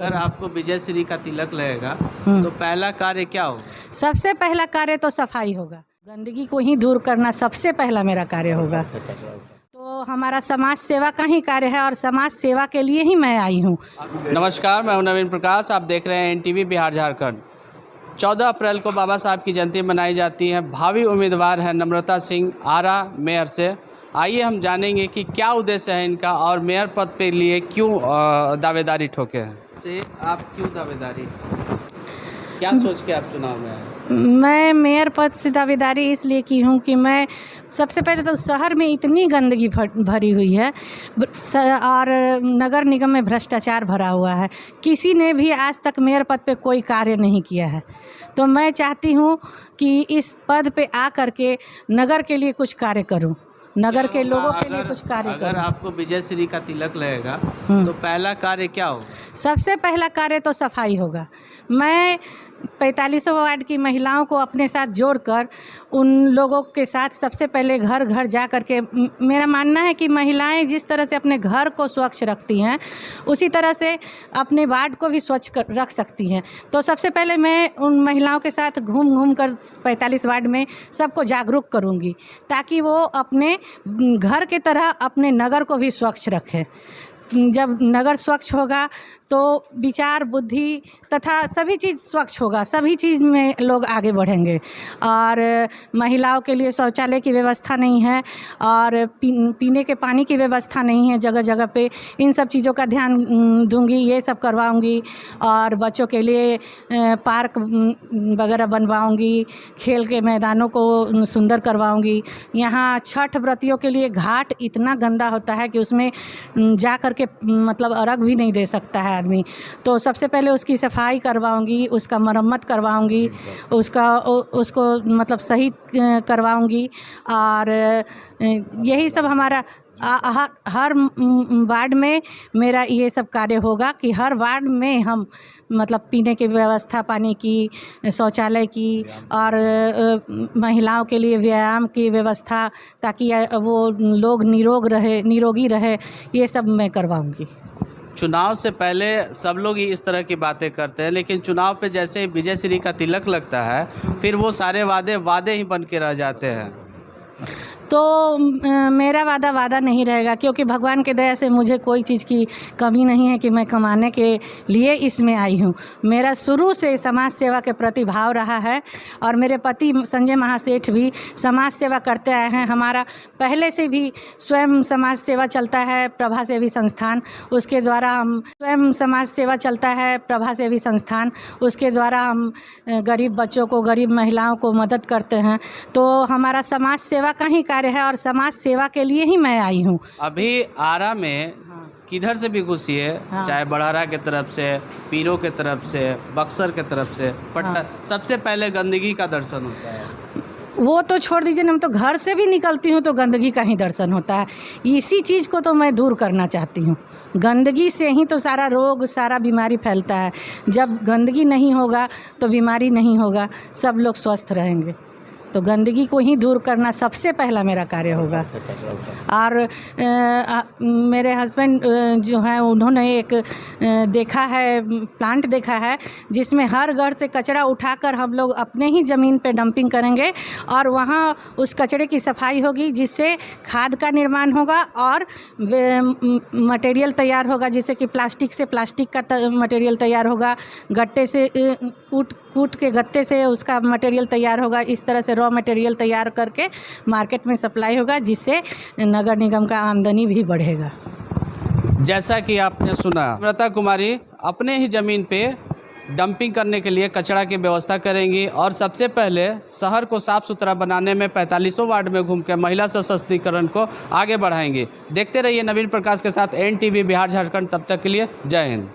अगर आपको विजय श्री का तिलक लगेगा तो पहला कार्य क्या होगा? सबसे पहला कार्य तो सफाई होगा। गंदगी को ही दूर करना सबसे पहला मेरा कार्य होगा। तो हमारा समाज सेवा का ही कार्य है और समाज सेवा के लिए ही मैं आई हूँ। नमस्कार, मैं हूं नवीन प्रकाश। आप देख रहे हैं एनटीवी बिहार झारखंड। 14 अप्रैल को बाबा साहब की जयंती मनाई जाती है। भावी उम्मीदवार है नम्रता सिंह आरा मेयर से। आइए हम जानेंगे कि क्या उद्देश्य है इनका और मेयर पद पे लिए क्यों दावेदारी ठोके हैं। से आप क्यों दावेदारी, क्या सोच के आप चुनाव में आए? मैं मेयर पद से दावेदारी इसलिए की हूँ कि मैं सबसे पहले तो शहर में इतनी गंदगी भरी हुई है और नगर निगम में भ्रष्टाचार भरा हुआ है। किसी ने भी आज तक मेयर पद पे कोई कार्य नहीं किया है। तो मैं चाहती हूँ कि इस पद पे आ करके नगर के लिए कुछ कार्य करूँ, नगर के लोगों के लिए कुछ कार्य करूँ। अगर आपको विजय श्री का तिलक लगेगा तो पहला कार्य क्या होगा? सबसे पहला कार्य तो सफाई होगा। मैं 45 वार्ड की महिलाओं को अपने साथ जोड़कर उन लोगों के साथ सबसे पहले घर घर जा कर के, मेरा मानना है कि महिलाएं जिस तरह से अपने घर को स्वच्छ रखती हैं उसी तरह से अपने वार्ड को भी स्वच्छ रख सकती हैं। तो सबसे पहले मैं उन महिलाओं के साथ घूम कर 45 वार्ड में सबको जागरूक करूंगी ताकि वो अपने घर के तरह अपने नगर को भी स्वच्छ रखें। जब नगर स्वच्छ होगा तो विचार, बुद्धि तथा सभी चीज़ स्वच्छ होगा, सभी चीज़ में लोग आगे बढ़ेंगे। और महिलाओं के लिए शौचालय की व्यवस्था नहीं है और पीने के पानी की व्यवस्था नहीं है जगह जगह पे। इन सब चीज़ों का ध्यान दूंगी, ये सब करवाऊंगी। और बच्चों के लिए पार्क वगैरह बनवाऊंगी, खेल के मैदानों को सुंदर करवाऊंगी। यहाँ छठ व्रतियों के लिए घाट इतना गंदा होता है कि उसमें जा कर के मतलब अर्घ भी नहीं दे सकता है आदमी। तो सबसे पहले उसकी सफाई करवाऊंगी, उसका मरम्मत करवाऊंगी, उसको मतलब सही करवाऊंगी। और यही सब हमारा हर वार्ड में मेरा ये सब कार्य होगा कि हर वार्ड में हम मतलब पीने की व्यवस्था, पानी की, शौचालय की और महिलाओं के लिए व्यायाम की व्यवस्था, ताकि वो लोग निरोगी रहे, ये सब मैं करवाऊंगी। चुनाव से पहले सब लोग ही इस तरह की बातें करते हैं, लेकिन चुनाव पे जैसे ही विजय श्री का तिलक लगता है फिर वो सारे वादे ही बन के रह जाते हैं। तो मेरा वादा नहीं रहेगा, क्योंकि भगवान के दया से मुझे कोई चीज़ की कमी नहीं है कि मैं कमाने के लिए इसमें आई हूँ। मेरा शुरू से समाज सेवा के प्रति भाव रहा है और मेरे पति संजय महासेठ भी समाज सेवा करते आए हैं। हमारा पहले से भी स्वयं समाज सेवा चलता है, प्रभा सेवी संस्थान, उसके द्वारा हम उसके द्वारा हम गरीब बच्चों को, गरीब महिलाओं को मदद करते हैं। तो हमारा समाज सेवा का ही कार्य है और समाज सेवा के लिए ही मैं आई हूँ। अभी आरा में किधर से भी घुसिए, चाहे बड़हरा के तरफ से, पीरो के तरफ से, बक्सर के तरफ से, पटना, सबसे पहले गंदगी का दर्शन होता है। वो तो छोड़ दीजिए, हम तो घर से भी निकलती हूँ तो गंदगी का ही दर्शन होता है। इसी चीज़ को तो मैं दूर करना चाहती हूँ। गंदगी से ही तो सारा रोग, सारा बीमारी फैलता है। जब गंदगी नहीं होगा तो बीमारी नहीं होगा, सब लोग स्वस्थ रहेंगे। तो गंदगी को ही दूर करना सबसे पहला मेरा कार्य होगा। और मेरे हस्बैंड जो हैं उन्होंने एक प्लांट देखा है जिसमें हर घर से कचरा उठाकर हम लोग अपने ही ज़मीन पे डंपिंग करेंगे और वहाँ उस कचरे की सफाई होगी, जिससे खाद का निर्माण होगा और मटेरियल तैयार होगा, जैसे कि प्लास्टिक का मटेरियल तैयार होगा, गट्टे से कूट के गत्ते से उसका मटेरियल तैयार होगा। इस तरह से रॉ मटेरियल तैयार करके मार्केट में सप्लाई होगा, जिससे नगर निगम का आमदनी भी बढ़ेगा। जैसा कि आपने सुना, नम्रता कुमारी अपने ही ज़मीन पे डंपिंग करने के लिए कचरा की व्यवस्था करेंगी और सबसे पहले शहर को साफ़ सुथरा बनाने में 45 वार्ड में घूम के महिला सशक्तिकरण को आगे बढ़ाएंगी। देखते रहिए नवीन प्रकाश के साथ एनटीवी बिहार झारखंड। तब तक के लिए जय हिंद।